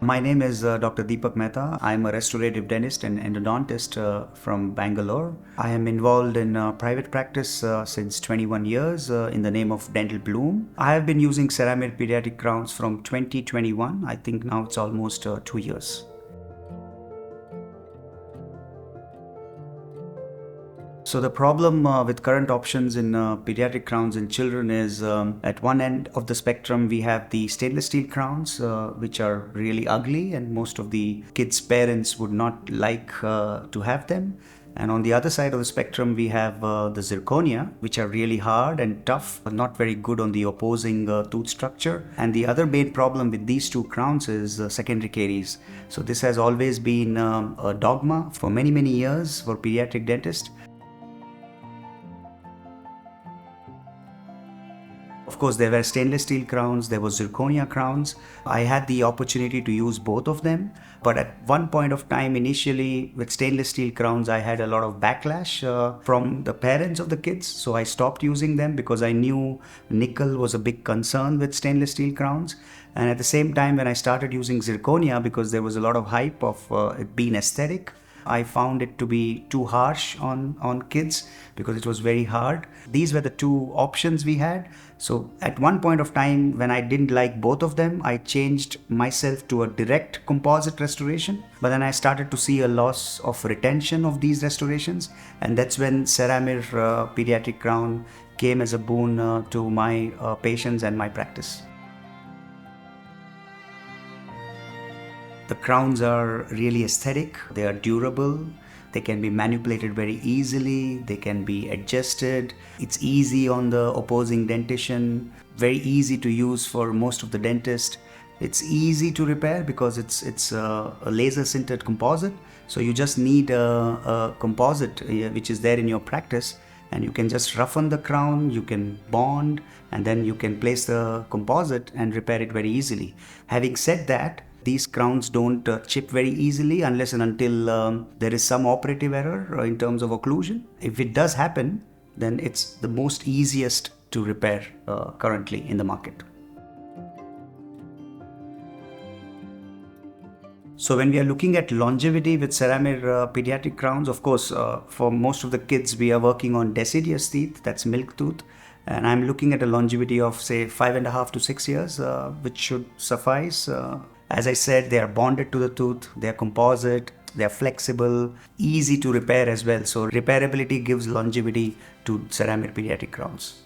My name is Dr. Deepak Mehta. I'm a restorative dentist and endodontist from Bangalore. I am involved in private practice since 21 years in the name of Dental Bloom. I have been using Ceramir Pediatric Crowns from 2021. I think now it's almost 2 years. So the problem with current options in pediatric crowns in children is at one end of the spectrum we have the stainless steel crowns which are really ugly and most of the kids' parents would not like to have them. And on the other side of the spectrum we have the zirconia, which are really hard and tough, but not very good on the opposing tooth structure. And the other main problem with these two crowns is secondary caries. So this has always been a dogma for many years for pediatric dentists. Of course, there were stainless steel crowns, there was zirconia crowns. I had the opportunity to use both of them. But at one point of time, initially with stainless steel crowns, I had a lot of backlash from the parents of the kids. So I stopped using them because I knew nickel was a big concern with stainless steel crowns. And at the same time, when I started using zirconia, because there was a lot of hype of it being aesthetic, I found it to be too harsh on kids because it was very hard. These were the two options we had. So at one point of time when I didn't like both of them, I changed myself to a direct composite restoration. But then I started to see a loss of retention of these restorations. And that's when Ceramir Pediatric Crown came as a boon to my patients and my practice. The crowns are really aesthetic, they are durable, they can be manipulated very easily, they can be adjusted. It's easy on the opposing dentition, very easy to use for most of the dentists. It's easy to repair because it's a laser sintered composite. So you just need a composite which is there in your practice, and you can just roughen the crown, you can bond, and then you can place the composite and repair it very easily. Having said that, these crowns don't chip very easily unless and until there is some operative error in terms of occlusion. If it does happen, then it's the most easiest to repair currently in the market. So when we are looking at longevity with Ceramir Pediatric Crowns, of course, for most of the kids, we are working on deciduous teeth, that's milk tooth. And I'm looking at a longevity of say 5.5 to 6 years, which should suffice. As I said, they are bonded to the tooth, they are composite, they are flexible, easy to repair as well. So repairability gives longevity to Ceramir Pediatric Crowns.